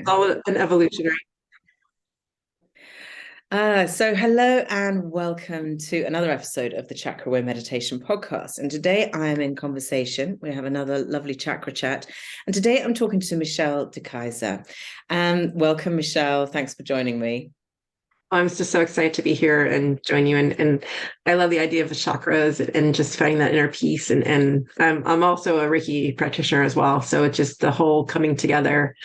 It's all an evolution, right? So hello and welcome to another episode of the Chakra Meditation podcast. And today I am in conversation. We have another lovely chakra chat. And today I'm talking to Michelle DeKeyser. Welcome, Michelle. Thanks for joining me. I'm just so excited to be here and join you. And I love the idea of the chakras and just finding that inner peace. And I'm also a Reiki practitioner as well. So it's just the whole coming together.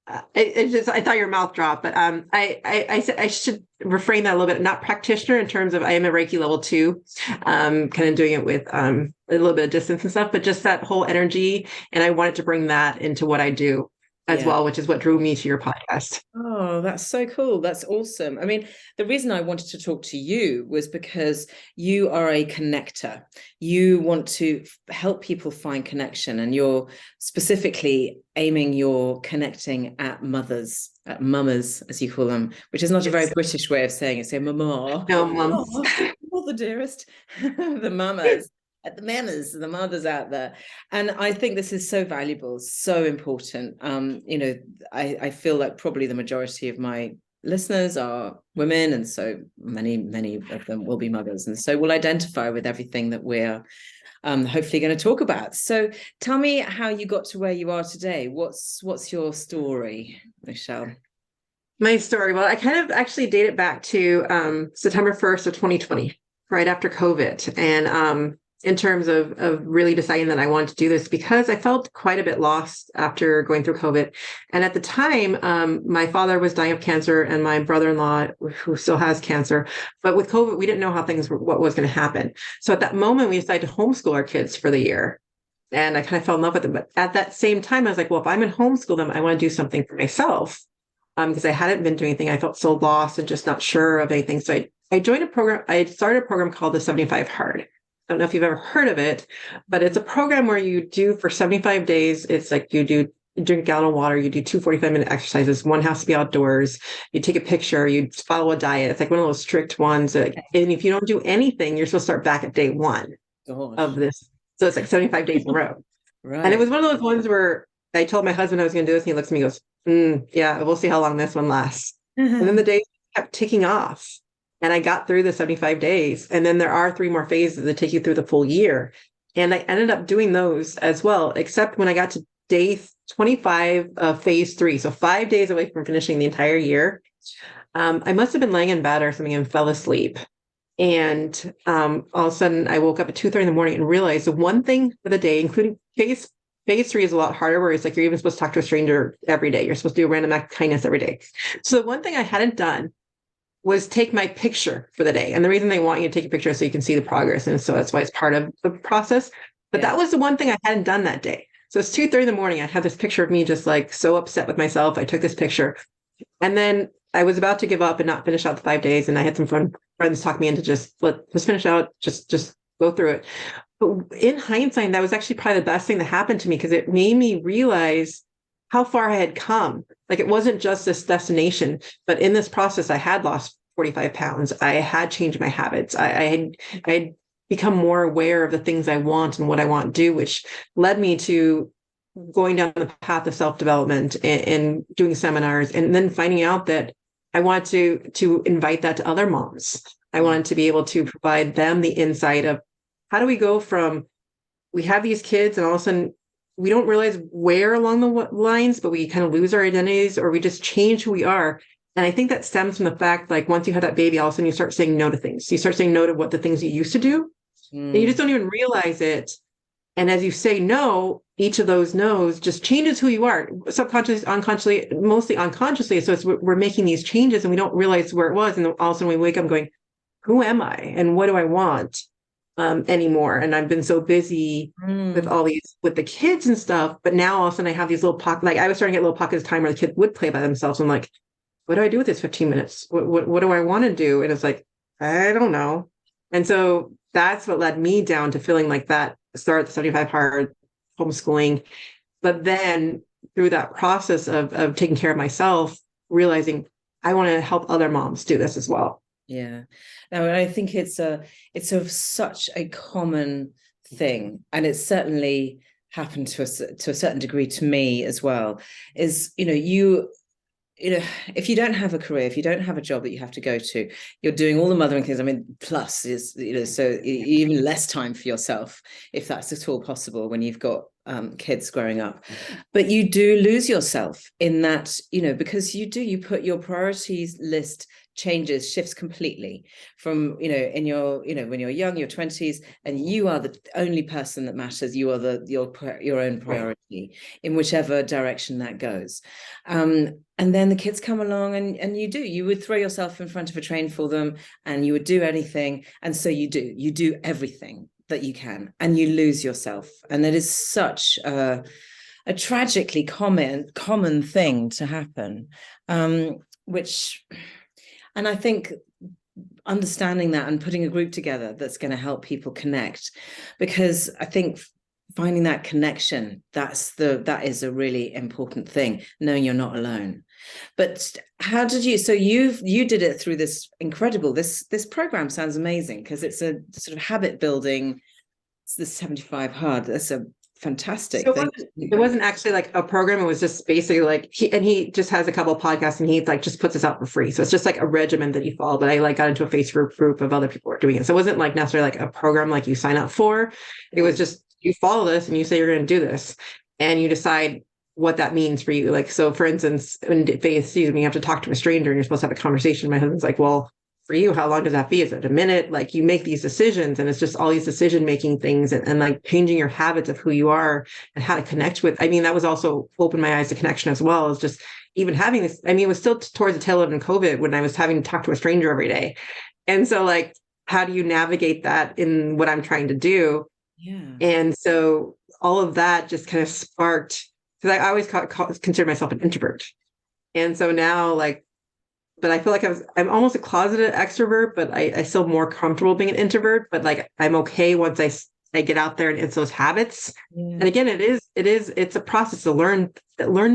I thought your mouth dropped, but I said I should reframe that a little bit. Not practitioner in terms of I am a Reiki level 2, kind of doing it with a little bit of distance and stuff, but just that whole energy. And I wanted to bring that into what I do as well, which is what drew me to your podcast. Oh, that's so cool. That's awesome. I mean, the reason I wanted to talk to you was because you are a connector. You want to help people find connection, and you're specifically aiming your connecting at mothers, at mamas, as you call them, which is not a very British way of saying it. Say mama. No, mums. Oh, the dearest, the mamas. At the mamas, the mothers out there. And I think this is so valuable, so important. I feel like probably the majority of my listeners are women, and so many of them will be mothers, and so we'll identify with everything that we're hopefully going to talk about. So tell me how you got to where you are today. What's your story, Michelle? My story, well, I kind of actually date it back to September 1st of 2020, right after COVID. And in terms of really deciding that I wanted to do this, because I felt quite a bit lost after going through COVID. And at the time, my father was dying of cancer and my brother-in-law, who still has cancer. But with COVID, we didn't know what was going to happen. So at that moment, we decided to homeschool our kids for the year. And I kind of fell in love with them. But at that same time, I was like, well, if I'm going to homeschool them, I want to do something for myself. Because I hadn't been doing anything. I felt so lost and just not sure of anything. So I joined a program. I started a program called the 75 Hard. I don't know if you've ever heard of it, but it's a program where you do for 75 days. It's like you drink a gallon of water, you do 2 45-minute exercises. One has to be outdoors. You take a picture, you follow a diet. It's like one of those strict ones. And if you don't do anything, you're supposed to start back at day one of this. So it's like 75 days in a row. Right. And it was one of those ones where I told my husband I was going to do this, and he looks at me and goes, yeah, we'll see how long this one lasts. And then the days kept ticking off. And I got through the 75 days. And then there are 3 more phases that take you through the full year. And I ended up doing those as well, except when I got to day 25 of phase 3. So 5 days away from finishing the entire year. I must have been laying in bed or something and fell asleep. And all of a sudden I woke up at 2:30 in the morning and realized the one thing for the day, including phase 3 is a lot harder, where it's like you're even supposed to talk to a stranger every day. You're supposed to do a random act of kindness every day. So the one thing I hadn't done was take my picture for the day. And the reason they want you to take a picture is so you can see the progress. And so that's why it's part of the process. But that was the one thing I hadn't done that day. So it's 2:30 in the morning. I had this picture of me just like so upset with myself. I took this picture. And then I was about to give up and not finish out the 5 days. And I had some friends talk me into let's finish out, just go through it. But in hindsight, that was actually probably the best thing that happened to me, because it made me realize how far I had come. Like, it wasn't just this destination, but in this process, I had lost 45 pounds. I had changed my habits. I had become more aware of the things I want and what I want to do, which led me to going down the path of self-development and doing seminars, and then finding out that I wanted to invite that to other moms. I wanted to be able to provide them the insight of how do we go from, we have these kids and all of a sudden we don't realize where along the lines, but we kind of lose our identities, or we just change who we are. And I think that stems from the fact, like, once you have that baby, all of a sudden you start saying no to things. You start saying no to what the things you used to do, and you just don't even realize it. And as you say no, each of those no's just changes who you are, subconsciously, unconsciously, mostly unconsciously. So we're making these changes and we don't realize where it was. And all of a sudden we wake up going, who am I? And what do I want anymore? And I've been so busy with all these, with the kids and stuff. But now all of a sudden I have these little pockets, like I was starting to get little pockets of time where the kids would play by themselves. I'm like, what do I do with this 15 minutes? What do I want to do? And it's like, I don't know. And so that's what led me down to feeling like that, start the 75 Hard, homeschooling. But then through that process of taking care of myself, realizing I want to help other moms do this as well. Yeah. Now, I think it's such a common thing, and it certainly happened to a certain degree to me as well, is, if you don't have a career, if you don't have a job that you have to go to, you're doing all the mothering things. I mean, plus is, so even less time for yourself, if that's at all possible when you've got kids growing up. But you do lose yourself in that, because you put your priorities list shifts completely from, in your, when you're young, your 20s, and you are the only person that matters. You are your own priority in whichever direction that goes. And then the kids come along and you would throw yourself in front of a train for them, and you would do anything. And so you do everything that you can, and you lose yourself. And it is such a tragically common thing to happen, and I think understanding that and putting a group together that's going to help people connect, because I think finding that connection, that is a really important thing, knowing you're not alone. But how did you, so you did it through this incredible, this program sounds amazing, because it's a sort of habit building. It's the 75 hard. That's a fantastic thing. It wasn't actually like a program. It was just basically like he just has a couple of podcasts, and he like just puts this out for free. So it's just like a regimen that you follow. But I like got into a Facebook group of other people who are doing it. So it wasn't like necessarily like a program like you sign up for. It was just, you follow this and you say you're going to do this, and you decide what that means for you. Like, so for instance, in phase C, when you have to talk to a stranger and you're supposed to have a conversation, my husband's like, well, for you, how long does that be? Is it a minute? Like, you make these decisions, and it's just all these decision-making things, and like changing your habits of who you are and how to connect with. I mean, that was also opened my eyes to connection as well, as just even having this. I mean, it was still towards the tail end of COVID when I was having to talk to a stranger every day. And so like, how do you navigate that in what I'm trying to do? Yeah. And so all of that just kind of sparked, because I always consider myself an introvert. And so now, like, but I feel like I'm almost a closeted extrovert, but I still more comfortable being an introvert. But like, I'm okay once I get out there and it's those habits. Yeah. And again, it's a process to learn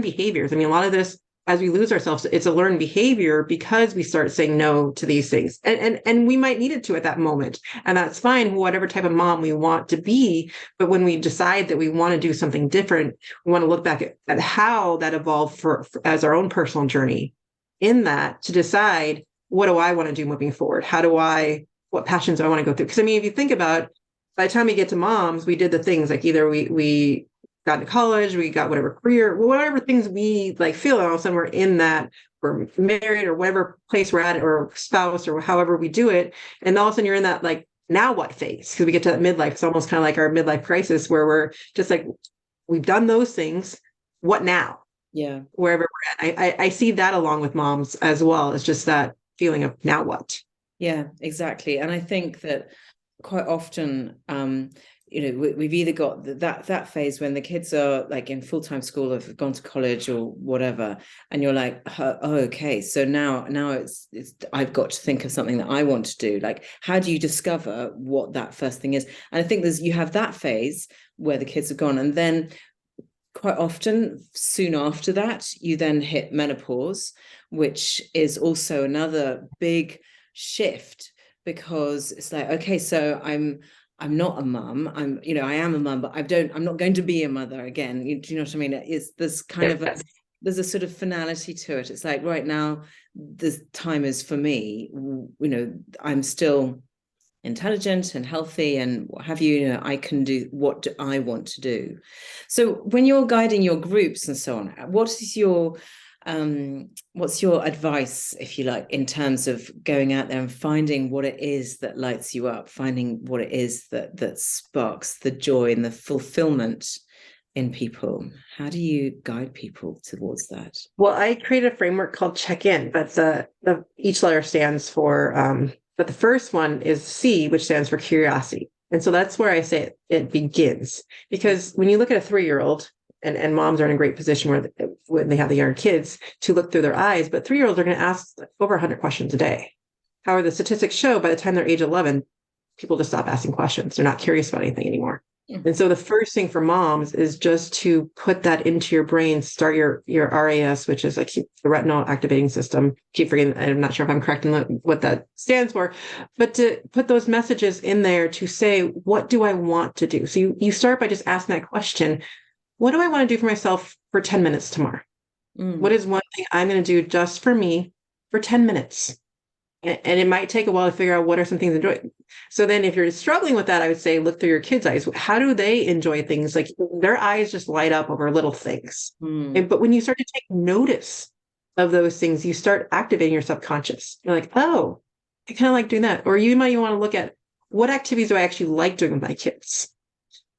behaviors. I mean, a lot of this, as we lose ourselves, it's a learned behavior because we start saying no to these things, and we might need it to at that moment, and that's fine. Whatever type of mom we want to be, but when we decide that we want to do something different, we want to look back at how that evolved for as our own personal journey. In that, to decide, what do I want to do moving forward? What passions do I want to go through? Because I mean, if you think about, by the time we get to moms, we did the things like either we got into college, we got whatever career, whatever things we like feel, and all of a sudden we're in that, we're married or whatever place we're at, or spouse, or however we do it. And all of a sudden you're in that like, now what phase? Because we get to that midlife. It's almost kind of like our midlife crisis, where we're just like, we've done those things. What now? Yeah. Wherever we're at. I see that along with moms as well. It's just that feeling of now what? Yeah, exactly. And I think that quite often, we've either got that phase when the kids are like in full-time school, or have gone to college or whatever, and you're like, oh, okay, so now it's I've got to think of something that I want to do. Like, how do you discover what that first thing is? And I think you have that phase where the kids are gone, and then quite often, soon after that, you then hit menopause, which is also another big shift, because it's like, okay, so I'm not a mum. I am a mum, but I'm not going to be a mother again. Do you know what I mean? There's kind of there's a sort of finality to it. It's like, right now, the time is for me. I'm still intelligent and healthy and what have you, I can do what I want to do. So when you're guiding your groups and so on, what's your advice, if you like, in terms of going out there and finding what it is that lights you up, finding what it is that sparks the joy and the fulfillment in people? How do you guide people towards that? Well, I created a framework called Check-In, but each letter stands for but the first one is C, which stands for curiosity. And so that's where I say it begins. Because when you look at a 3-year-old, and moms are in a great position when they have the younger kids to look through their eyes, but 3-year-olds are going to ask over 100 questions a day. However, the statistics show by the time they're age 11, people just stop asking questions. They're not curious about anything anymore. And so the first thing for moms is just to put that into your brain, start your RAS, which is like the retinal activating system. Keep forgetting, I'm not sure if I'm correct in what that stands for, but to put those messages in there to say, what do I want to do? So you start by just asking that question. What do I want to do for myself for 10 minutes tomorrow? What is one thing I'm going to do just for me for 10 minutes? And it might take a while to figure out what are some things to enjoy. So then if you're struggling with that, I would say, look through your kids' eyes. How do they enjoy things? Like their eyes just light up over little things. But when you start to take notice of those things, you start activating your subconscious. You're like, oh, I kind of like doing that. Or you might even want to look at what activities do I actually like doing with my kids?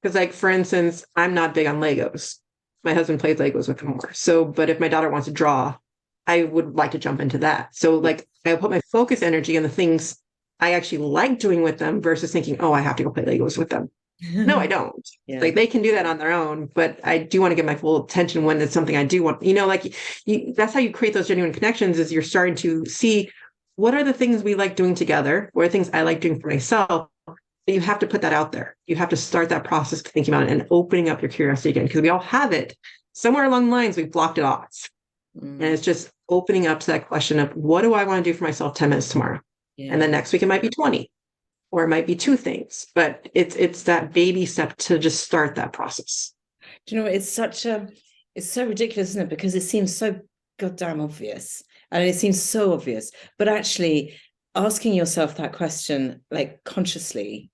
Because like, for instance, I'm not big on Legos. My husband plays Legos with them more. So, but if my daughter wants to draw, I would like to jump into that. So like I put my focus energy on the things I actually like doing with them versus thinking, oh, I have to go play Legos with them. No, I don't. Like they can do that on their own, but I do want to give my full attention when it's something I do want, like that's how you create those genuine connections is you're starting to see what are the things we like doing together? What are things I like doing for myself? But you have to put that out there. You have to start that process of thinking about it and opening up your curiosity again, because we all have it. Somewhere along the lines, we've blocked it off. And it's just opening up to that question of what do I want to do for myself 10 minutes tomorrow? And then next week it might be 20, or it might be 2 things, but it's that baby step to just start that process. Do you know, it's so ridiculous, isn't it? Because it seems so goddamn obvious, and it seems so obvious, but actually asking yourself that question, like consciously,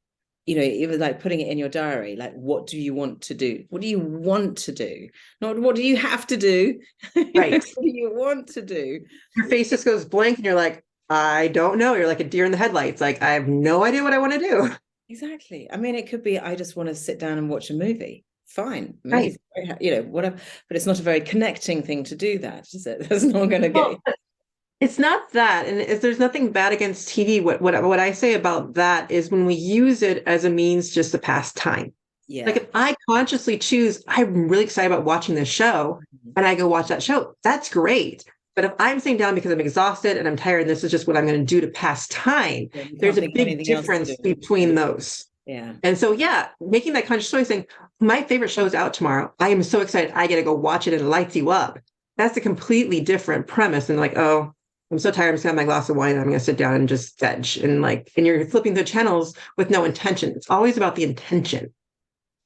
even like putting it in your diary, like, what do you want to do? What do you want to do? Not what do you have to do? Right. What do you want to do? Your face just goes blank and you're like, I don't know. You're like a deer in the headlights. Like, I have no idea what I want to do. Exactly. I mean, it could be, I just want to sit down and watch a movie. Fine. Right. Whatever. But it's not a very connecting thing to do that, is it? That's not going to get. It's not that. And there's nothing bad against TV. What I say about that is when we use it as a means just to pass time. Yeah. Like if I consciously choose, I'm really excited about watching this show and I go watch that show, that's great. But if I'm sitting down because I'm exhausted and I'm tired, and this is just what I'm going to do to pass time, there's a big difference between those. Yeah. And so, making that conscious choice saying, my favorite show is out tomorrow. I am so excited. I get to go watch it and it lights you up. That's a completely different premise than like, oh, I'm so tired. I'm just gonna have my glass of wine and I'm going to sit down and just veg. And you're flipping the channels with no intention. It's always about the intention.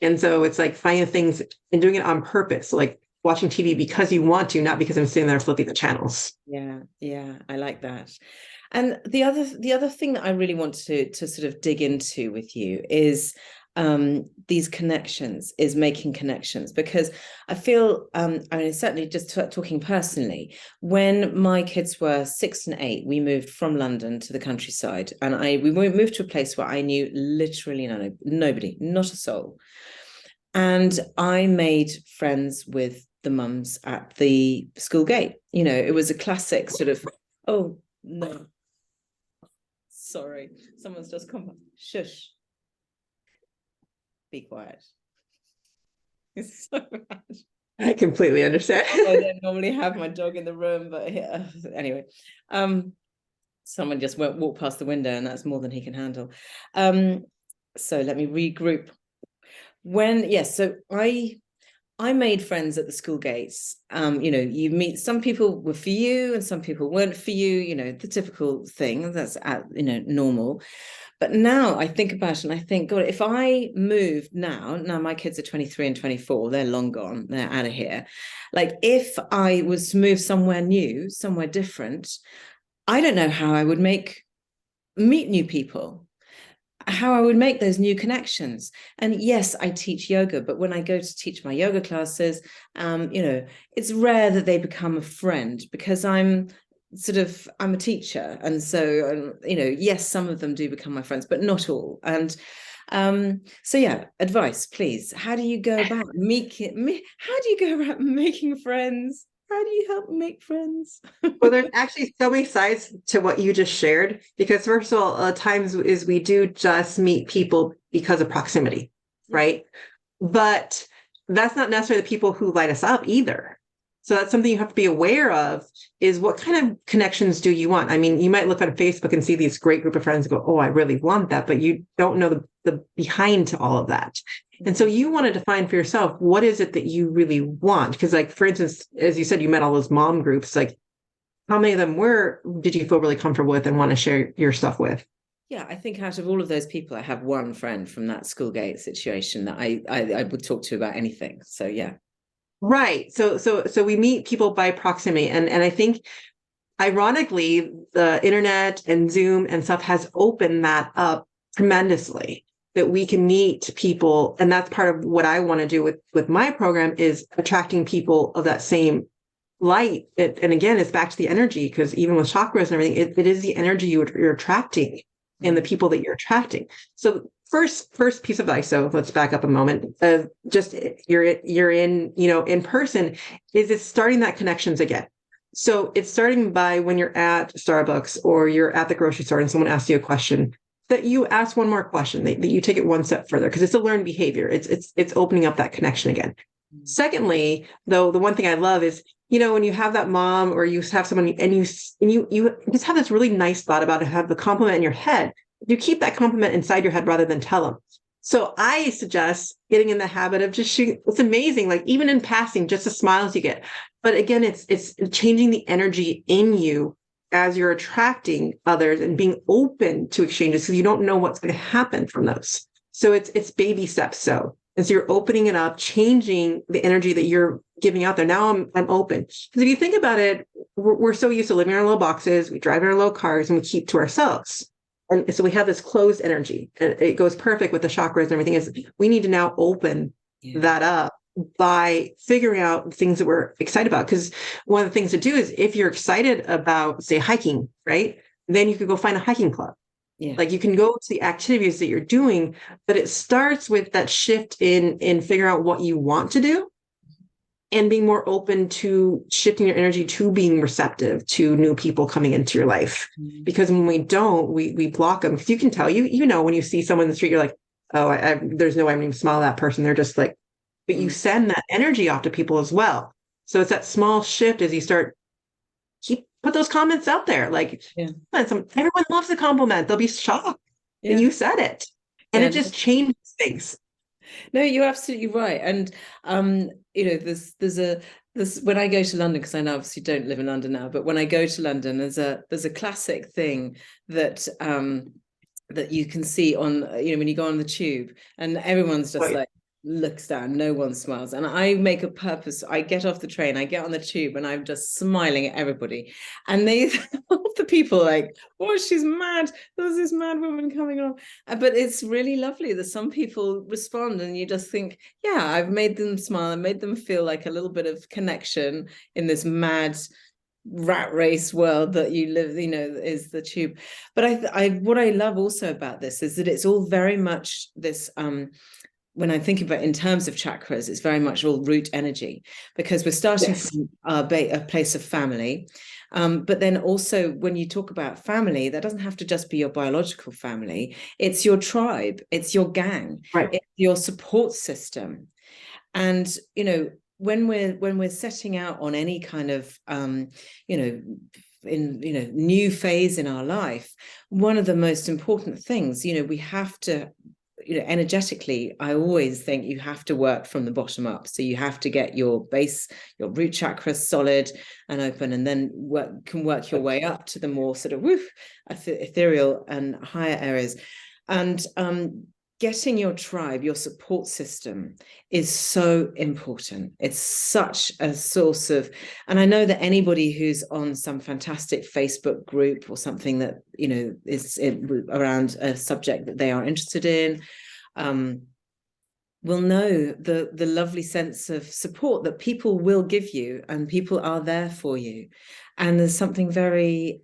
And so it's like finding things and doing it on purpose, like watching TV because you want to, not because I'm sitting there flipping the channels. Yeah, I like that. And the other thing that I really want to sort of dig into with you is these connections, is making connections, because I feel, certainly just talking personally, when my kids were 6 and 8, we moved from London to the countryside, and we moved to a place where I knew literally nobody, not a soul. And I made friends with the mums at the school gate. It was a classic sort of, oh, no. Sorry, someone's just come back. Shush. Be quiet. It's so bad. I completely understand. I don't normally have my dog in the room, but anyway, someone just walked past the window, and that's more than he can handle. So let me regroup. So I made friends at the school gates. You meet, some people were for you and some people weren't for you, the typical thing that's normal. But now I think about it and I think, God, if I moved now my kids are 23 and 24, they're long gone, they're out of here. Like if I was to move somewhere new, somewhere different, I don't know how I would meet new people, how I would make those new connections. And yes, I teach yoga, but when I go to teach my yoga classes, it's rare that they become a friend, because I'm a teacher. And so, yes, some of them do become my friends, but not all. And advice, please. How do you go about making friends? How do you help make friends? Well, there's actually so many sides to what you just shared, because first of all, at times is we do just meet people because of proximity, right? But that's not necessarily the people who light us up either. So that's something you have to be aware of, is what kind of connections do you want? I mean, you might look on Facebook and see these great group of friends and go, oh, I really want that, but you don't know the behind to all of that. And so you want to define for yourself, what is it that you really want? Because like, for instance, as you said, you met all those mom groups, like how many of them did you feel really comfortable with and want to share your stuff with? Yeah, I think out of all of those people, I have one friend from that Schoolgate situation that I would talk to about anything. So yeah. Right. So we meet people by proximity. And I think ironically, the internet and Zoom and stuff has opened that up tremendously, that we can meet people. And that's part of what I want to do with my program, is attracting people of that same light. And again, it's back to the energy, because even with chakras and everything, it is the energy you're attracting and the people that you're attracting. So first piece of advice, so let's back up a moment, just you're in, in person, is it's starting that connections again. So it's starting by when you're at Starbucks or you're at the grocery store and someone asks you a question, that you ask one more question, that you take it one step further, because it's a learned behavior. It's opening up that connection again. Secondly, though, the one thing I love is, when you have that mom or you have someone and you just have this really nice thought about it, have the compliment in your head, you keep that compliment inside your head rather than tell them. So I suggest getting in the habit of just shooting. It's amazing, like even in passing, just the smiles you get. But again, it's changing the energy in you as you're attracting others and being open to exchanges, because you don't know what's going to happen from those. So it's baby steps. So you're opening it up, changing the energy that you're giving out there. Now I'm open. Because if you think about it, we're so used to living in our little boxes, we drive in our little cars, and we keep to ourselves. And so we have this closed energy, and it goes perfect with the chakras and everything. Is we need to now open that up by figuring out things that we're excited about. Because one of the things to do is, if you're excited about, say, hiking, right, then you could go find a hiking club. Yeah. Like you can go to the activities that you're doing, but it starts with that shift in figuring out what you want to do and being more open to shifting your energy to being receptive to new people coming into your life. Mm-hmm. Because when we don't, we block them. Because you can tell, when you see someone in the street, you're like, oh, there's no way I'm going to smile at that person. They're just like, but you send that energy off to people as well. So it's that small shift as you start put those comments out there. Like, everyone loves a compliment. They'll be shocked that you said it. And it just changes things. No, you're absolutely right. And, there's when I go to London, because I now obviously don't live in London now, but when I go to London, there's a classic thing that, that you can see on, when you go on the tube, and everyone's just like, looks down, no one smiles. And I make a purpose, I get off the train, I get on the tube, and I'm just smiling at everybody, and all the people like, oh, she's mad, there's this mad woman coming along. But it's really lovely that some people respond, and you just think, yeah, I've made them smile and made them feel like a little bit of connection in this mad rat race world that you live, is the tube. But what I love also about this is that it's all very much this when I think about in terms of chakras, it's very much all root energy, because we're starting from a place of family. But then also when you talk about family, that doesn't have to just be your biological family. It's your tribe, it's your gang, it's your support system. And, when we're setting out on any kind of, new phase in our life, one of the most important things, we have to, energetically, I always think you have to work from the bottom up. So you have to get your base, your root chakra solid and open, and then work your way up to the more sort of ethereal and higher areas. And getting your tribe, your support system, is so important. It's such a source of, and I know that anybody who's on some fantastic Facebook group or something that, is around a subject that they are interested in, will know the lovely sense of support that people will give you, and people are there for you. And there's something very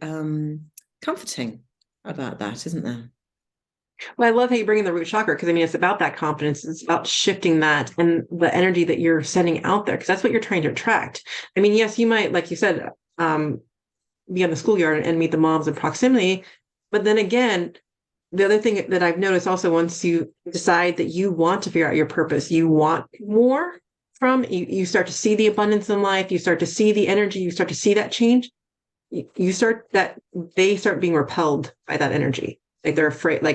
comforting about that, isn't there? Well, I love how you bring in the root chakra, because it's about that confidence. It's about shifting that and the energy that you're sending out there, because that's what you're trying to attract. Yes, you might, like you said, be on the schoolyard and meet the moms in proximity. But then again, the other thing that I've noticed also, once you decide that you want to figure out your purpose, you want more from, you start to see the abundance in life, you start to see the energy, you start to see that change, they start being repelled by that energy. Like they're afraid, of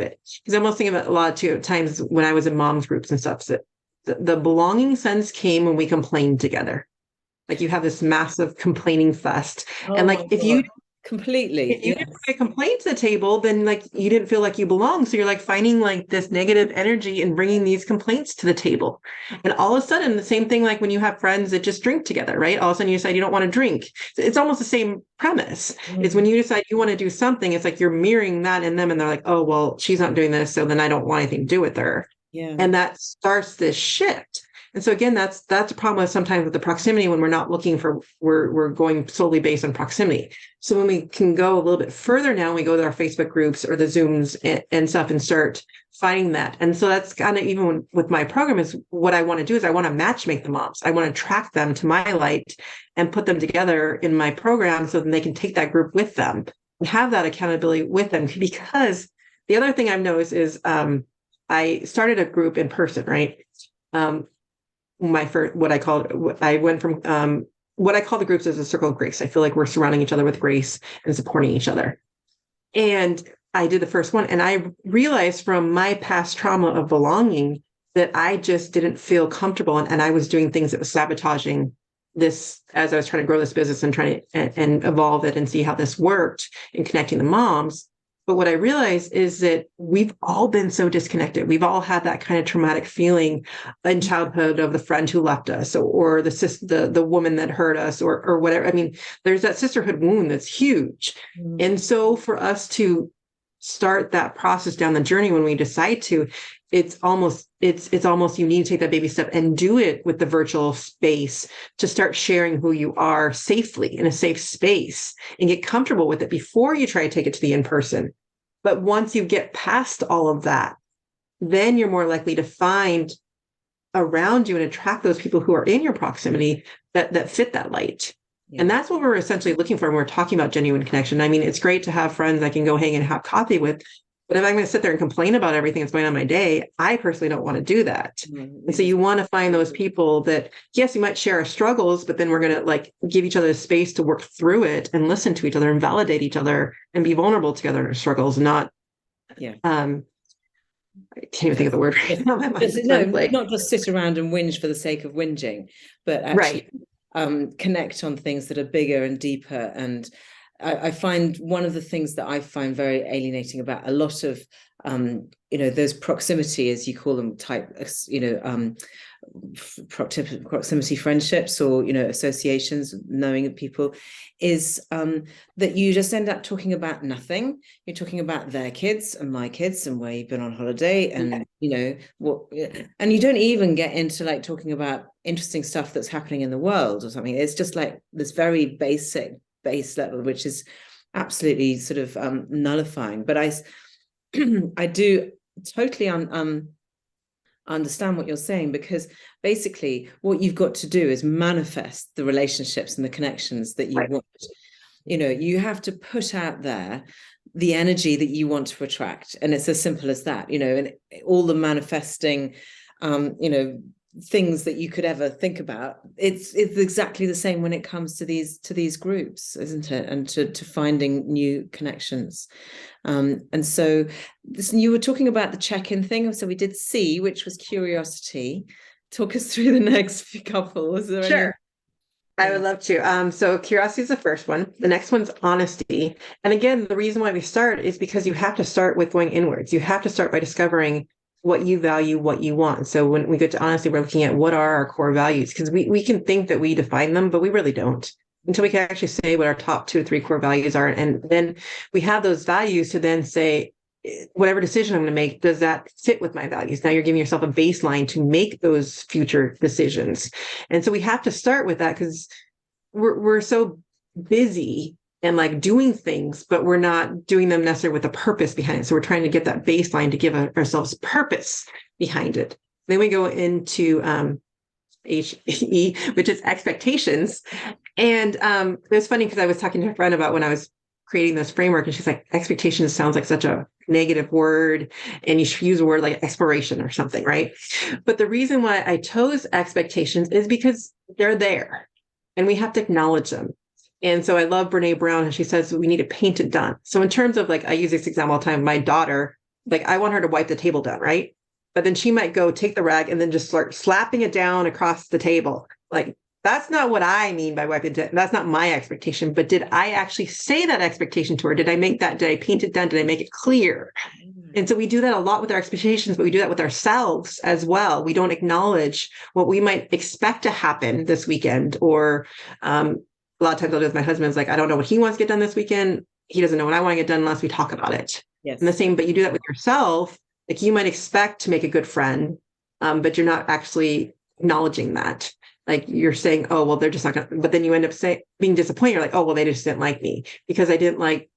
it. Because I'm almost thinking about a lot of times when I was in moms groups and stuff, that the belonging sense came when we complained together. Like you have this massive complaining fest. Oh And my like if God. you Completely. if you Yes. didn't bring a complaint to the table, then like you didn't feel like you belong. So you're like finding like this negative energy and bringing these complaints to the table. And all of a sudden, the same thing like when you have friends that just drink together, right? All of a sudden you decide you don't want to drink. It's almost the same premise. Is when you decide you want to do something, it's like you're mirroring that in them, and they're like, oh, well, she's not doing this, so then I don't want anything to do with her. Yeah. And that starts this shift. And so again, that's a problem with sometimes with the proximity when we're not looking for, we're going solely based on proximity. So when we can go a little bit further now, we go to our Facebook groups or the Zooms and stuff and start finding that. And so that's kind of even with my program is what I want to do is I want to match make the moms. I want to attract them to my light and put them together in my program so that they can take that group with them and have that accountability with them. Because the other thing I've noticed is I started a group in person, right? My first, I went from what I call the groups as a circle of grace. I feel like we're surrounding each other with grace and supporting each other. And I did the first one, and I realized from my past trauma of belonging that I just didn't feel comfortable, and I was doing things that was sabotaging this as I was trying to grow this business and trying to and evolve it and see how this worked in connecting the moms. But what I realized is that we've all been so disconnected. We've all had that kind of traumatic feeling in childhood of the friend who left us, or the woman that hurt us, or whatever. I mean, there's that sisterhood wound that's huge. And so for us to start that process down the journey when we decide to, it's almost you need to take that baby step and do it with the virtual space to start sharing who you are safely in a safe space and get comfortable with it before you try to take it to the in-person. But once you get past all of that, then you're more likely to find around you and attract those people who are in your proximity that fit that light. Yeah. And that's what we're essentially looking for when we're talking about genuine connection. I mean, it's great to have friends I can go hang and have coffee with, but if I'm going to sit there and complain about everything that's going on in my day, I personally don't want to do that. Mm-hmm. And so you want to find those people that, yes, you might share our struggles, but then we're going to like give each other the space to work through it and listen to each other and validate each other and be vulnerable together in our struggles, not, I can't even think of the word right now. Not just sit around and whinge for the sake of whinging, but actually connect on things that are bigger and deeper. And I find one of the things that I find very alienating about a lot of, those proximity, as you call them, type, proximity friendships or, associations, knowing of people, is that you just end up talking about nothing. You're talking about their kids and my kids and where you've been on holiday and, and you don't even get into like talking about interesting stuff that's happening in the world or something. It's just like this very base level, which is absolutely sort of nullifying. But I do totally understand what you're saying, because basically what you've got to do is manifest the relationships and the connections that you want. You have to put out there the energy that you want to attract, and it's as simple as that. And all the manifesting things that you could ever think about, it's exactly the same when it comes to these groups, isn't it? And to finding new connections. And so listen, you were talking about the check-in thing. So we did C, which was curiosity. Talk us through the next couple. Was there Sure. I would love to. So curiosity is the first one. The next one's honesty. And again, the reason why we start is because you have to start with going inwards. You have to start by discovering what you value, what you want. So when we get to honesty, we're looking at what are our core values, because we can think that we define them, but we really don't until we can actually say what our top 2 or 3 core values are. And then we have those values to then say, whatever decision I'm going to make, does that fit with my values? Now you're giving yourself a baseline to make those future decisions. And so we have to start with that, because we're so busy and like doing things, but we're not doing them necessarily with a purpose behind it. So we're trying to get that baseline to give ourselves purpose behind it. Then we go into HE, which is expectations. And it was funny because I was talking to a friend about when I was creating this framework, and she's like, expectations sounds like such a negative word, and you should use a word like exploration or something, right? But the reason why I chose expectations is because they're there and we have to acknowledge them. And so I love Brene Brown, and she says we need to paint it done. So in terms of like, I use this example all the time, my daughter, like I want her to wipe the table down, right? But then she might go take the rag and then just start slapping it down across the table. Like, that's not what I mean by wiping it down. That's not my expectation. But did I actually say that expectation to her? Did I make that? Did I paint it done? Did I make it clear? And so we do that a lot with our expectations, but we do that with ourselves as well. We don't acknowledge what we might expect to happen this weekend. Or a lot of times I'll do with my husband, like, I don't know what he wants to get done this weekend. He doesn't know what I want to get done unless we talk about it. Yes. And the same, but you do that with yourself. Like, you might expect to make a good friend, but you're not actually acknowledging that. Like, you're saying, oh, well, they're just not going to, but then you end up being disappointed. You're like, oh, well, they just didn't like me because I didn't like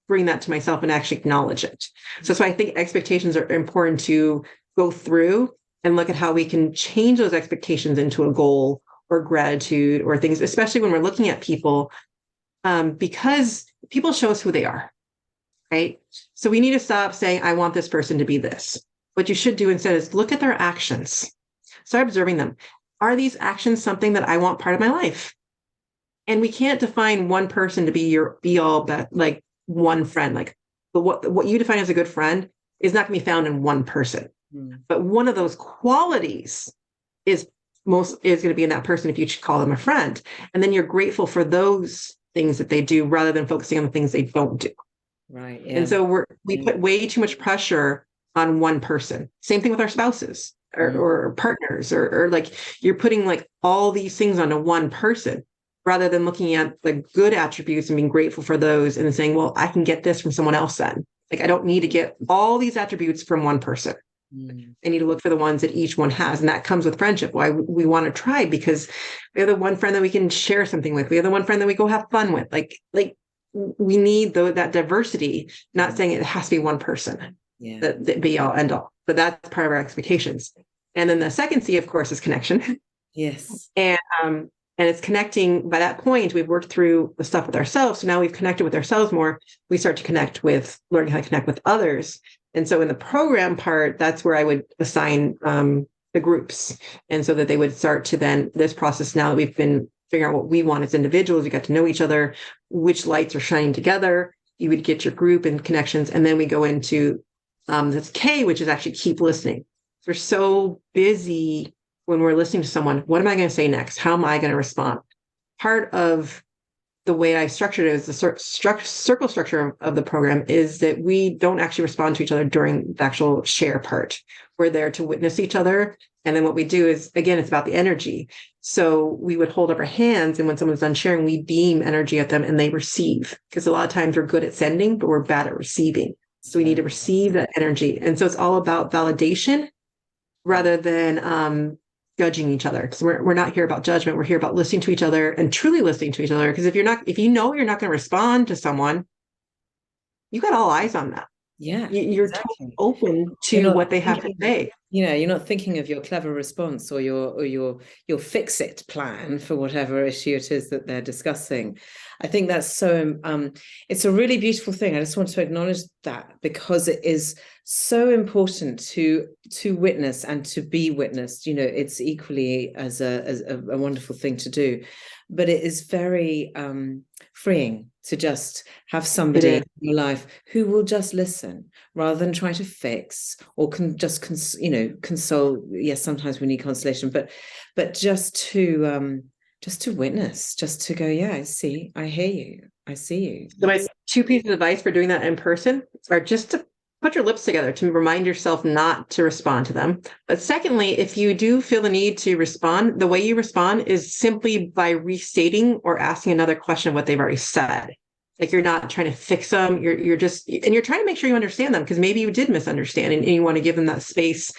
bring that to myself and actually acknowledge it. So that's why I think expectations are important to go through and look at how we can change those expectations into a goal or gratitude or things, especially when we're looking at people, because people show us who they are, right? So we need to stop saying, I want this person to be this. What you should do instead is look at their actions. Start observing them. Are these actions something that I want part of my life? And we can't define one person to be your be all, but like one friend. Like, but what you define as a good friend is not going to be found in one person. But one of those qualities is going to be in that person if you call them a friend. And then you're grateful for those things that they do rather than focusing on the things they don't do. Right. Yeah. And so we put way too much pressure on one person. Same thing with our spouses or partners, or like, you're putting like all these things onto one person rather than looking at the good attributes and being grateful for those and then saying, well, I can get this from someone else then. Like, I don't need to get all these attributes from one person. I need to look for the ones that each one has. And that comes with friendship. Why we want to try, because we have the one friend that we can share something with. We have the one friend that we go have fun with. Like we need that diversity, not saying it has to be one person, that be all end all, but that's part of our expectations. And then the second C, of course, is connection. Yes. And it's connecting. By that point, we've worked through the stuff with ourselves. So now we've connected with ourselves more. We start to connect with learning how to connect with others. And so in the program part, that's where I would assign the groups. And so that they would start to then, this process, now that we've been figuring out what we want as individuals, we got to know each other, which lights are shining together. You would get your group and connections. And then we go into this K, which is actually keep listening. We're so busy when we're listening to someone. What am I going to say next? How am I going to respond? Part of the way I structured it is the circle structure of the program is that we don't actually respond to each other during the actual share part. We're there to witness each other. And then what we do is, again, it's about the energy. So we would hold up our hands, and when someone's done sharing, we beam energy at them and they receive. Because a lot of times we're good at sending, but we're bad at receiving. So we need to receive that energy. And so it's all about validation rather than judging each other. Because we're not here about judgment. We're here about listening to each other and truly listening to each other. Because if you know you're not going to respond to someone, you got all eyes on that. Yeah, you're exactly. totally open to what they have to say. You're not thinking of your clever response or your fix it plan for whatever issue it is that they're discussing. I think that's so it's a really beautiful thing. I just want to acknowledge that, because it is so important to witness and to be witnessed. It's equally as a wonderful thing to do, but it is very freeing to just have somebody in your life who will just listen rather than try to fix or console. Yes, sometimes we need consolation, but just to witness, just to go, yeah, I see, I hear you, I see you. So my 2 pieces of advice for doing that in person are just to put your lips together, to remind yourself not to respond to them. But secondly, if you do feel the need to respond, the way you respond is simply by restating or asking another question of what they've already said. Like, you're not trying to fix them. You're trying to make sure you understand them, because maybe you did misunderstand and you want to give them that space.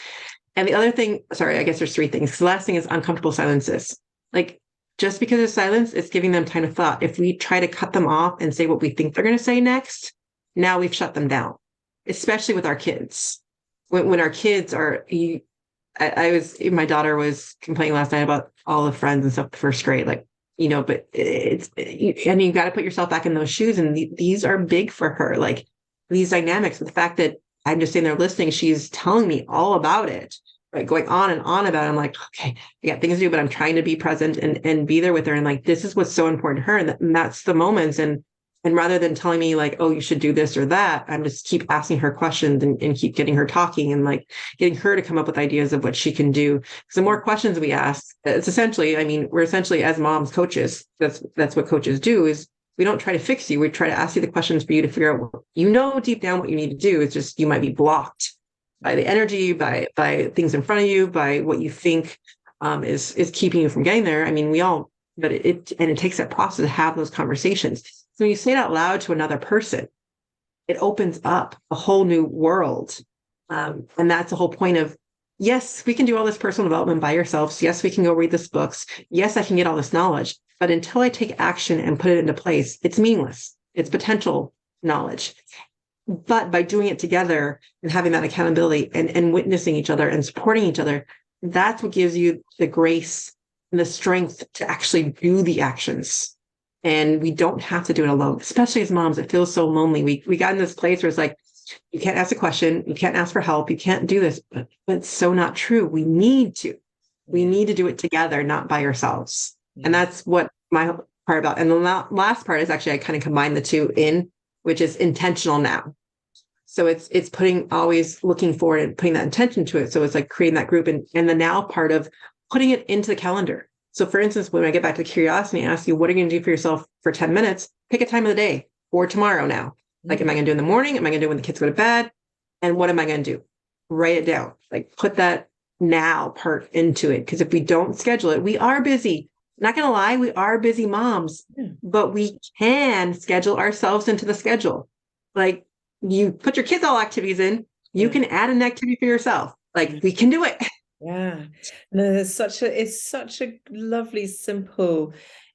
And the other thing, sorry, I guess there's 3 things. The last thing is uncomfortable silences. Like, just because of silence, it's giving them time of thought. If we try to cut them off and say what we think they're going to say next, now we've shut them down, especially with our kids. When our kids are, my daughter was complaining last night about all the friends and stuff, first grade, like, but and you got to put yourself back in those shoes. And these are big for her, like these dynamics. The fact that I'm just sitting there listening, she's telling me all about it right, going on and on about it. I'm like, okay, I got things to do, but I'm trying to be present and be there with her. And like, this is what's so important to her. And that's the moments. And rather than telling me like, oh, you should do this or that, I'm just keep asking her questions and keep getting her talking and like getting her to come up with ideas of what she can do. Because the more questions we ask, it's essentially, I mean, we're essentially as moms coaches. That's what coaches do is we don't try to fix you. We try to ask you the questions for you to figure out, deep down what you need to do. It's just, you might be blocked by the energy, by things in front of you, by what you think is keeping you from getting there. I mean, but it takes that process to have those conversations. So when you say it out loud to another person, it opens up a whole new world. And that's the whole point of, yes, we can do all this personal development by ourselves. Yes, we can go read this books. Yes, I can get all this knowledge. But until I take action and put it into place, it's meaningless. It's potential knowledge. But by doing it together and having that accountability and witnessing each other and supporting each other, that's what gives you the grace and the strength to actually do the actions. And we don't have to do it alone, especially as moms. It feels so lonely. We got in this place where it's like, you can't ask a question, you can't ask for help, you can't do this, but it's so not true. We need to do it together, not by ourselves. And that's what my part about. And the last part is actually, I kind of combine the two which is intentional now. So it's always looking forward and putting that intention to it. So it's like creating that group and the now part of putting it into the calendar. So for instance, when I get back to curiosity and ask you, what are you going to do for yourself for 10 minutes? Pick a time of the day or tomorrow now. Like, am I going to do in the morning? Am I going to do when the kids go to bed? And what am I going to do? Write it down. Like put that now part into it. Because if we don't schedule it, we are busy. Not going to lie, we are busy moms, but we can schedule ourselves into the schedule. Like you put your kids' all activities in, you can add an activity for yourself. Like we can do it. Yeah, no, it's such a lovely, simple,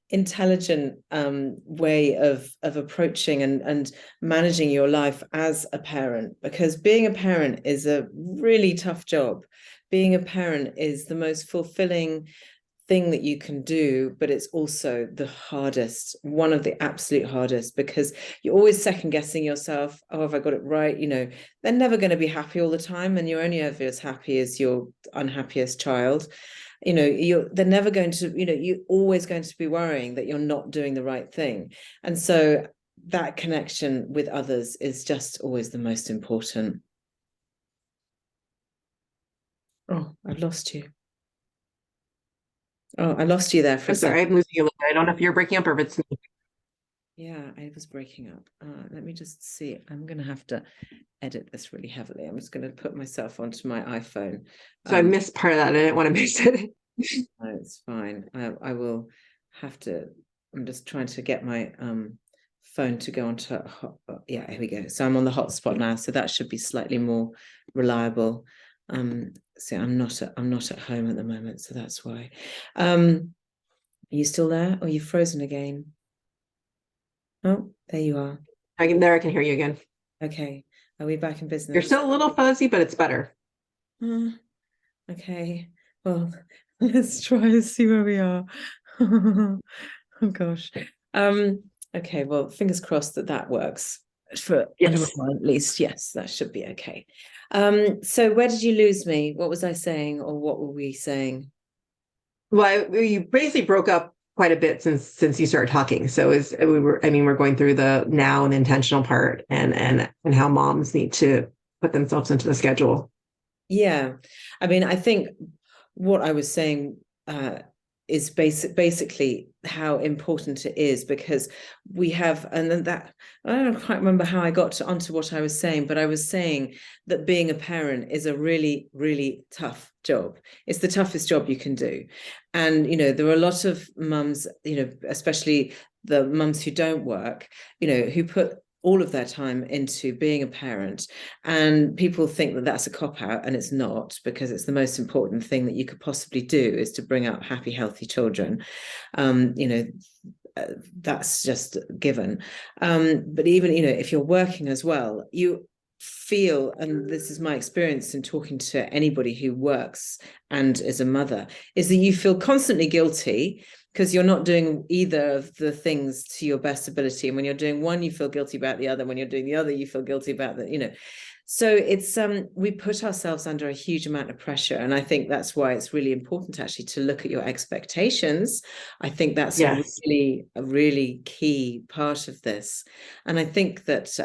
intelligent way of approaching and managing your life as a parent, because being a parent is a really tough job. Being a parent is the most fulfilling thing that you can do, but it's also the hardest, one of the absolute hardest, because you're always second guessing yourself. Oh, have I got it right? They're never going to be happy all the time, and you're only ever as happy as your unhappiest child. They're never going to, you're always going to be worrying that you're not doing the right thing. And so that connection with others is just always the most important. Oh, I've lost you. Oh, I lost you there for a second. Sorry, I'm losing you a little bit. I don't know if you're breaking up or if it's me. Yeah, I was breaking up. Let me just see. I'm going to have to edit this really heavily. I'm just going to put myself onto my iPhone. So I missed part of that. I didn't want to miss it. No, it's fine. I will have to. I'm just trying to get my phone to go onto. Yeah, here we go. So I'm on the hotspot now. So that should be slightly more reliable. So I'm not at home at the moment, so that's why. Are you still there, or are you frozen again? Oh, there you are. I can hear you again. Okay, are we back in business? You're still a little fuzzy, but it's better. Okay, well, let's try and see where we are. Oh gosh. Okay, well, fingers crossed that works for yes. at least. Yes, that should be okay. So where did you lose me? What was I saying, or what were we saying? Well, you basically broke up quite a bit since you started talking. So we're going through the now and the intentional part and how moms need to put themselves into the schedule. Yeah, I mean, I think what I was saying is basically how important it is, because we have, and then that, I don't quite remember how I got onto what I was saying, but I was saying that being a parent is a really, really tough job. It's the toughest job you can do. And, there are a lot of mums, especially the mums who don't work, who put all of their time into being a parent, and people think that that's a cop-out, and it's not, because it's the most important thing that you could possibly do, is to bring up happy, healthy children. That's just given. But even, if you're working as well, you feel, and this is my experience in talking to anybody who works and is a mother, is that you feel constantly guilty because you're not doing either of the things to your best ability. And when you're doing one, you feel guilty about the other. When you're doing the other, you feel guilty about the, So it's we put ourselves under a huge amount of pressure, and I think that's why it's really important actually to look at your expectations. I think that's Yes. a really key part of this, and I think that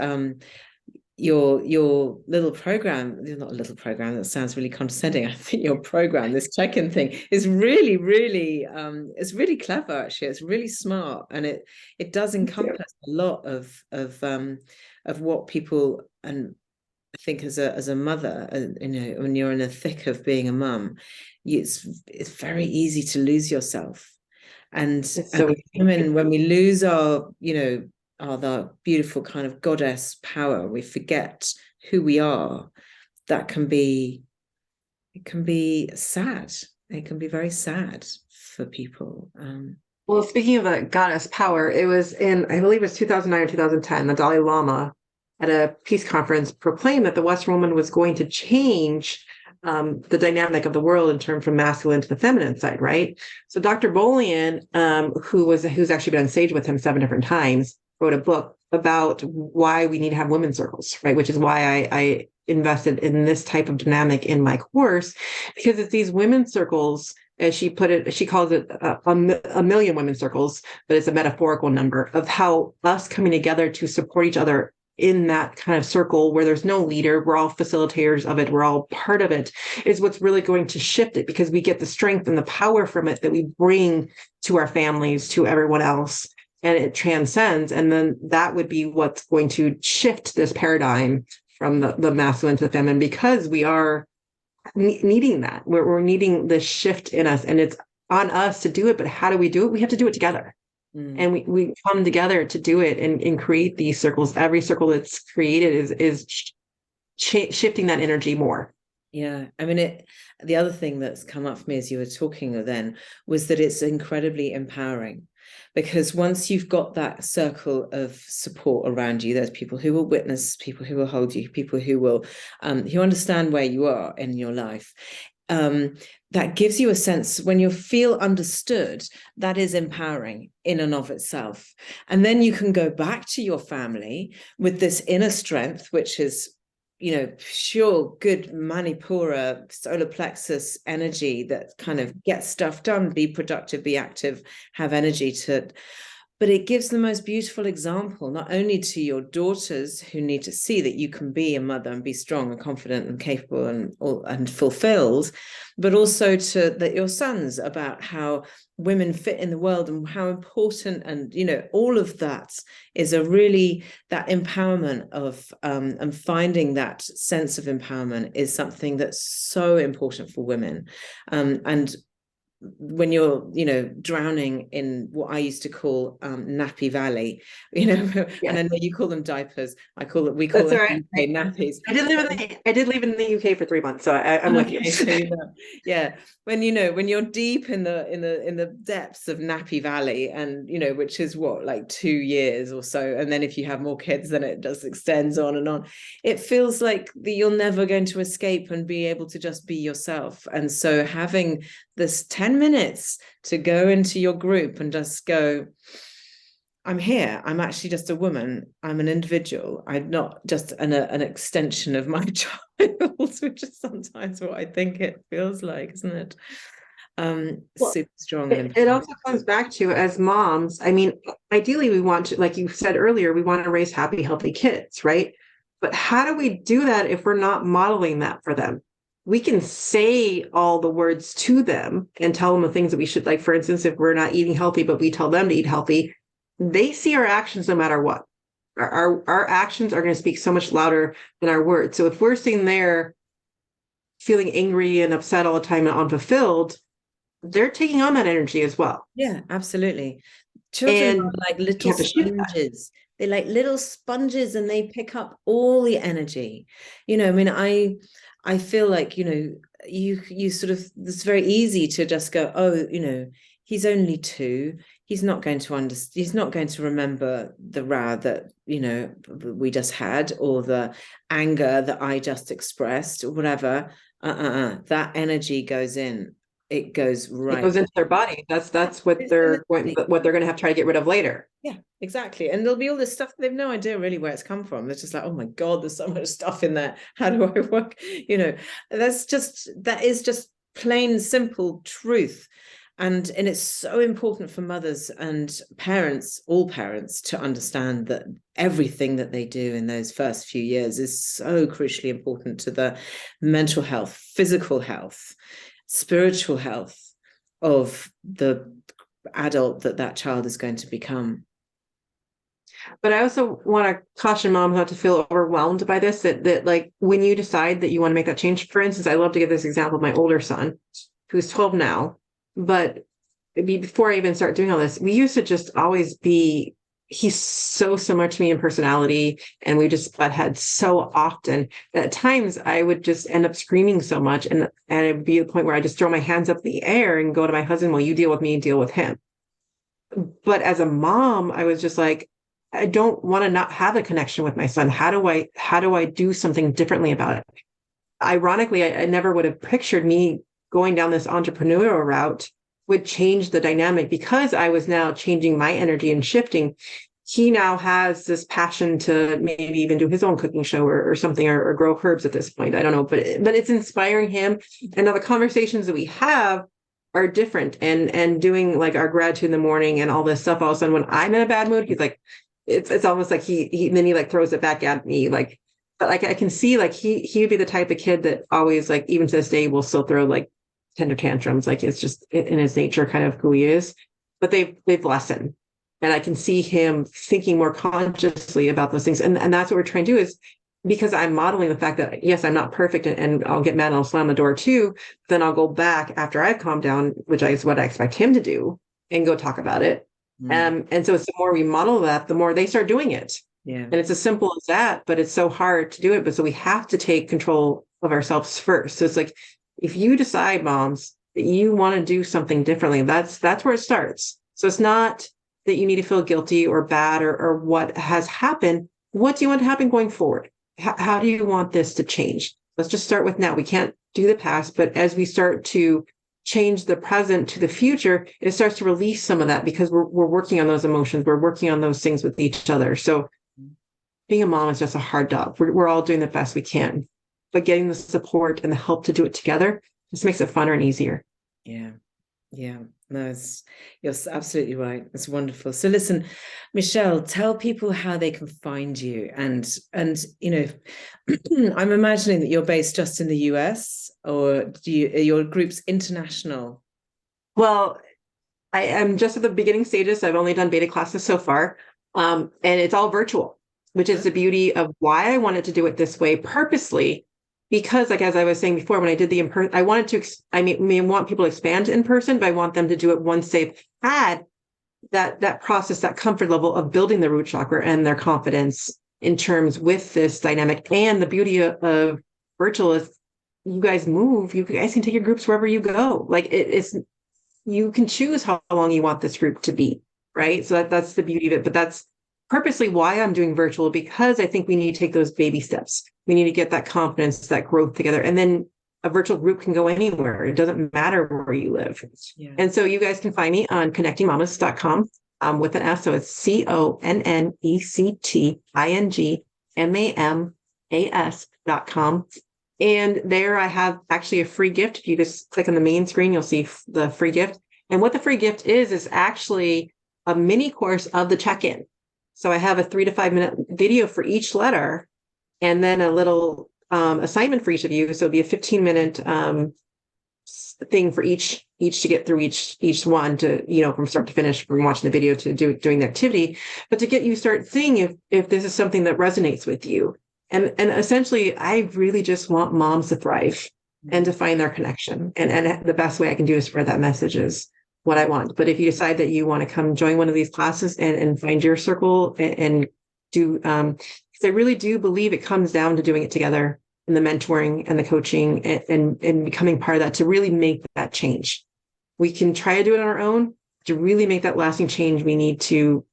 your little program, not a little program, that sounds really condescending. I think your program, this check-in thing, is really, really it's really clever actually. It's really smart, and it does encompass a lot of what people, and I think as a mother, you know, when you're in the thick of being a mum, it's very easy to lose yourself. And, So women, when we lose our, you know, the beautiful kind of goddess power, we forget who we are. That can be, it can be sad. It can be very sad for people. well, speaking of the goddess power, it was in, I believe it was 2009 or 2010, the Dalai Lama at a peace conference proclaimed that the Western woman was going to change the dynamic of the world in terms from masculine to the feminine side, right? So Dr. Bolian, who's actually been on stage with him 7 different times, wrote a book about why we need to have women's circles, right? Which is why I invested in this type of dynamic in my course, because it's these women's circles, as she put it, she calls it a million women's circles, but it's a metaphorical number of how us coming together to support each other in that kind of circle where there's no leader, we're all facilitators of it, we're all part of it, is what's really going to shift it, because we get the strength and the power from it that we bring to our families, to everyone else, and it transcends. And then that would be what's going to shift this paradigm from the masculine to the feminine, because we are needing that. We're needing this shift in us, and it's on us to do it. But how do we do it? We have to do it together. And we come together to do it and create these circles. Every circle that's created is shifting that energy more. Yeah, I mean, the other thing that's come up for me as you were talking then was that it's incredibly empowering, because once you've got that circle of support around you, there's people who will witness, people who will hold you, people who will who understand where you are in your life. That gives you a sense, when you feel understood, that is empowering in and of itself. And then you can go back to your family with this inner strength, which is, you know, pure good Manipura solar plexus energy that kind of gets stuff done, be productive, be active, have energy to. But it gives the most beautiful example, not only to your daughters who need to see that you can be a mother and be strong and confident and capable and fulfilled, but also to your sons, about how women fit in the world and how important, and, you know, all of that is that empowerment of and finding that sense of empowerment is something that's so important for women. And when you're, you know, drowning in what I used to call nappy valley, you know, Yes. and I know you call them diapers. We call them right. UK nappies. I did live in the UK for 3 months, so I'm with you. So, you know, yeah, when you're deep in the depths of Nappy Valley, and, you know, which is what, like 2 years or so, and then if you have more kids, then it just extends on and on. It feels like you're never going to escape and be able to just be yourself. And so having this 10 minutes to go into your group and just go, I'm here. I'm actually just a woman. I'm an individual. I'm not just an extension of my child, which is sometimes what I think it feels like, isn't it? Super strong. It also comes back to, as moms, I mean, ideally we want to, like you said earlier, we want to raise happy, healthy kids, right? But how do we do that if we're not modeling that for them? We can say all the words to them and tell them the things that we should, like, for instance, if we're not eating healthy, but we tell them to eat healthy, they see our actions no matter what. Our actions are going to speak so much louder than our words. So if we're sitting there feeling angry and upset all the time and unfulfilled, they're taking on that energy as well. Yeah, absolutely. Children are like little sponges. They're like little sponges, and they pick up all the energy. You know, I mean, I feel like, you know, you sort of, it's very easy to just go, oh, you know, he's only 2. He's not going to understand. He's not going to remember the row that, you know, we just had, or the anger that I just expressed, or whatever. That energy goes in. it goes It right. goes into their body. That's what It's they're going to have to try to get rid of later. Yeah, exactly. And there'll be all this stuff they've no idea really where it's come from. They're just like, oh my God, there's so much stuff in there. How do I work? That is just plain simple truth. And it's so important for mothers and parents, all parents, to understand that everything that they do in those first few years is so crucially important to the mental health, physical health, spiritual health of the adult that child is going to become. But I also want to caution moms not to feel overwhelmed by this, that like when you decide that you want to make that change, for instance, I love to give this example of my older son, who's 12 now, but before I even start doing all this, we used to just always be, he's so similar to me in personality, and we just butt heads so often that at times I would just end up screaming so much, and it'd be the point where I just throw my hands up in the air and go to my husband, well, you deal with me and deal with him. But as a mom, I was just like, I don't want to not have a connection with my son. How do I do something differently about it? Ironically, I never would have pictured me going down this entrepreneurial route would change the dynamic, because I was now changing my energy and shifting. He now has this passion to maybe even do his own cooking show or something, or grow herbs at this point. I don't know, but it's inspiring him. And now the conversations that we have are different, and doing like our gratitude in the morning and all this stuff. All of a sudden, when I'm in a bad mood, he's like, it's almost like he then he like throws it back at me, like, but like I can see like he would be the type of kid that always, like, even to this day, will still throw like tender tantrums. Like, it's just in his nature, kind of who he is. But they've lessened, and I can see him thinking more consciously about those things. And that's what we're trying to do, is because I'm modeling the fact that, yes, I'm not perfect, and I'll get mad and I'll slam the door too. Then I'll go back after I've calmed down, which is what I expect him to do, and go talk about it. And so it's the more we model that, the more they start doing it. Yeah. And it's as simple as that, but it's so hard to do it. But so we have to take control of ourselves first. So it's like, if you decide, moms, that you want to do something differently, that's where it starts. So it's not that you need to feel guilty or bad or what has happened. What do you want to happen going forward? How do you want this to change? Let's just start with now. We can't do the past, but as we start to change the present to the future, it starts to release some of that, because we're working on those emotions. We're working on those things with each other. So being a mom is just a hard job. We're all doing the best we can, but getting the support and the help to do it together just makes it funner and easier. Yeah. No, you're absolutely right. It's wonderful. So listen, Michelle, tell people how they can find you. And I'm imagining that you're based just in the US, or are your group's international? Well, I am just at the beginning stages. I've only done beta classes so far. And it's all virtual, which is the beauty of why I wanted to do it this way purposely. Because, like, as I was saying before, when I did the in-person, I wanted to, want people to expand in person, but I want them to do it once they've had that process, that comfort level of building the root chakra and their confidence in terms with this dynamic. And the beauty of virtual is you guys can take your groups wherever you go. Like, you can choose how long you want this group to be, right? So that's the beauty of it. But that's purposely why I'm doing virtual, because I think we need to take those baby steps. We need to get that confidence, that growth together. And then a virtual group can go anywhere. It doesn't matter where you live. Yeah. And so you guys can find me on connectingmamas.com with an S. So it's CONNECTINGMAMAS.com. And there I have actually a free gift. If you just click on the main screen, you'll see the free gift. And what the free gift is actually a mini course of the check-in. So I have a 3 to 5 minute video for each letter, and then a little assignment for each of you. So it'll be a 15-minute thing for each to get through each one, to, from start to finish, from watching the video to doing the activity, but to get you start seeing if this is something that resonates with you. And essentially, I really just want moms to thrive and to find their connection. And the best way I can do is spread that message is what I want. But if you decide that you want to come join one of these classes and find your circle and do, because I really do believe it comes down to doing it together, and the mentoring and the coaching and becoming part of that, to really make that change. We can try to do it on our own. To really make that lasting change, we need to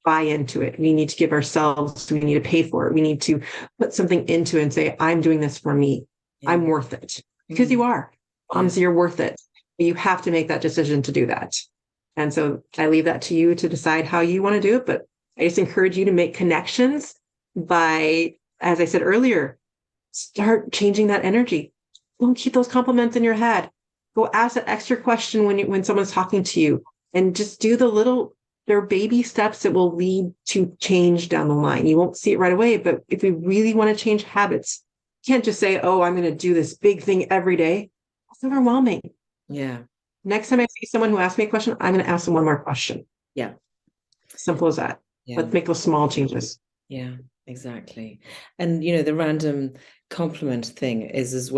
buy into it. We need to give ourselves, we need to pay for it. We need to put something into it and say, I'm doing this for me. Yeah. I'm worth it. Because you are. Moms, you're worth it. You have to make that decision to do that. And so I leave that to you to decide how you want to do it. But I just encourage you to make connections by, as I said earlier, start changing that energy. Don't keep those compliments in your head. Go ask that extra question when someone's talking to you, and just do there are baby steps that will lead to change down the line. You won't see it right away, but if we really want to change habits, you can't just say, oh, I'm going to do this big thing every day. It's overwhelming. Yeah. Next time I see someone who asks me a question, I'm going to ask them one more question. Yeah. Simple as that. Yeah. Let's make those small changes. Yeah, exactly. And, the random compliment thing is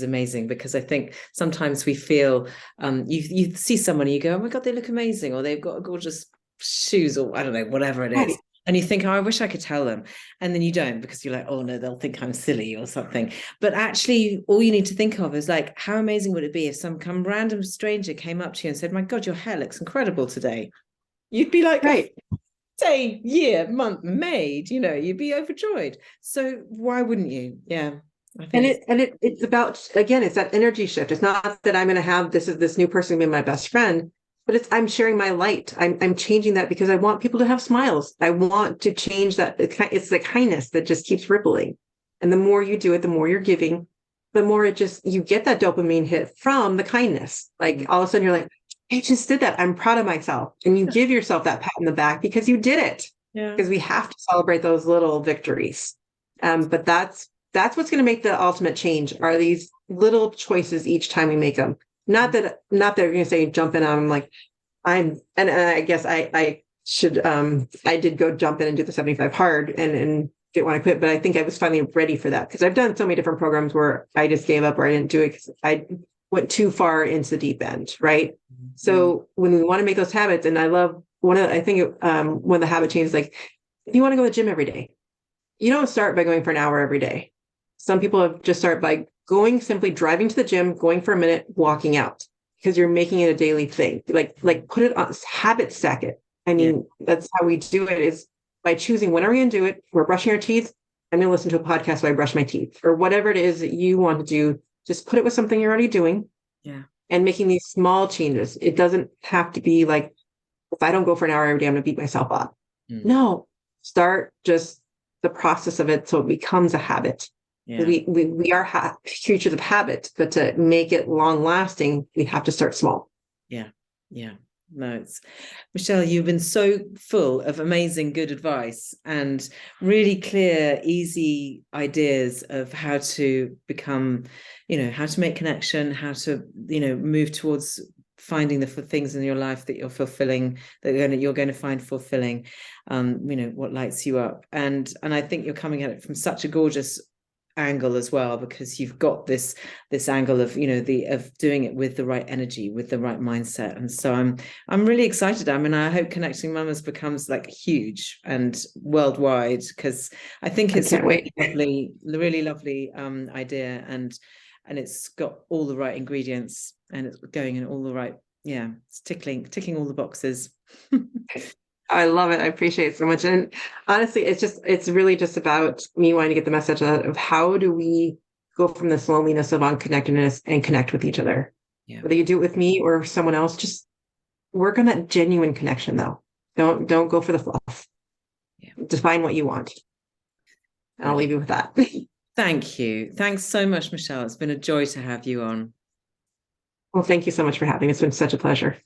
amazing, because I think sometimes we feel, you see someone and you go, oh my God, they look amazing, or they've got gorgeous shoes, or I don't know, whatever it is. Right. And you think, oh, I wish I could tell them. And then you don't, because you're like, oh no, they'll think I'm silly or something. But actually, all you need to think of is like, how amazing would it be if some random stranger came up to you and said, my God, your hair looks incredible today. You'd be like, right. Day, year, month made, you'd be overjoyed. So why wouldn't you? Yeah. It's about, again, it's that energy shift. It's not that I'm going to have this new person be my best friend, but I'm sharing my light. I'm changing that because I want people to have smiles. I want to change that. It's the kindness that just keeps rippling. And the more you do it, the more you're giving, the more you get that dopamine hit from the kindness. Like all of a sudden you're like, I just did that. I'm proud of myself. And you give yourself that pat in the back because you did it. Yeah. Because we have to celebrate those little victories. But that's what's going to make the ultimate change, are these little choices each time we make them. Not that you're going to say jump in. I'm like, and I guess I should, I did go jump in and do the 75 hard and didn't want to quit, but I think I was finally ready for that, because I've done so many different programs where I just gave up or I didn't do it because I went too far into the deep end. Right. Mm-hmm. So when we want to make those habits, and I love one of the habit changes, like if you want to go to the gym every day, you don't start by going for an hour every day. Some people have just start by simply driving to the gym, going for a minute, walking out, because you're making it a daily thing. Like put it on, habit stack it. I mean, That's how we do it, is by choosing when are we going to do it. We're brushing our teeth. I'm going to listen to a podcast while I brush my teeth, or whatever it is that you want to do. Just put it with something you're already doing. Yeah. And making these small changes. It doesn't have to be like, if I don't go for an hour every day, I'm going to beat myself up. No, start just the process of it so it becomes a habit. Yeah. We are creatures of habit, but to make it long lasting, we have to start small. Yeah. Yeah. No, it's Michelle, you've been so full of amazing, good advice and really clear, easy ideas of how to become, how to make connection, how to, move towards finding the things in your life that you're fulfilling, that you're going to find fulfilling, what lights you up. And I think you're coming at it from such a gorgeous angle as well, because you've got this angle of of doing it with the right energy, with the right mindset. And so I'm really excited. I mean, I hope Connecting Mamas becomes like huge and worldwide, because I think it's a really lovely idea, and it's got all the right ingredients, and it's going in all the right, it's ticking all the boxes. I love it. I appreciate it so much. And honestly, it's really just about me wanting to get the message out of how do we go from this loneliness of unconnectedness and connect with each other. Yeah. Whether you do it with me or someone else, just work on that genuine connection though. Don't go for the fluff. Yeah. Define what you want. And I'll leave you with that. Thank you. Thanks so much, Michelle. It's been a joy to have you on. Well, thank you so much for having me. It's been such a pleasure.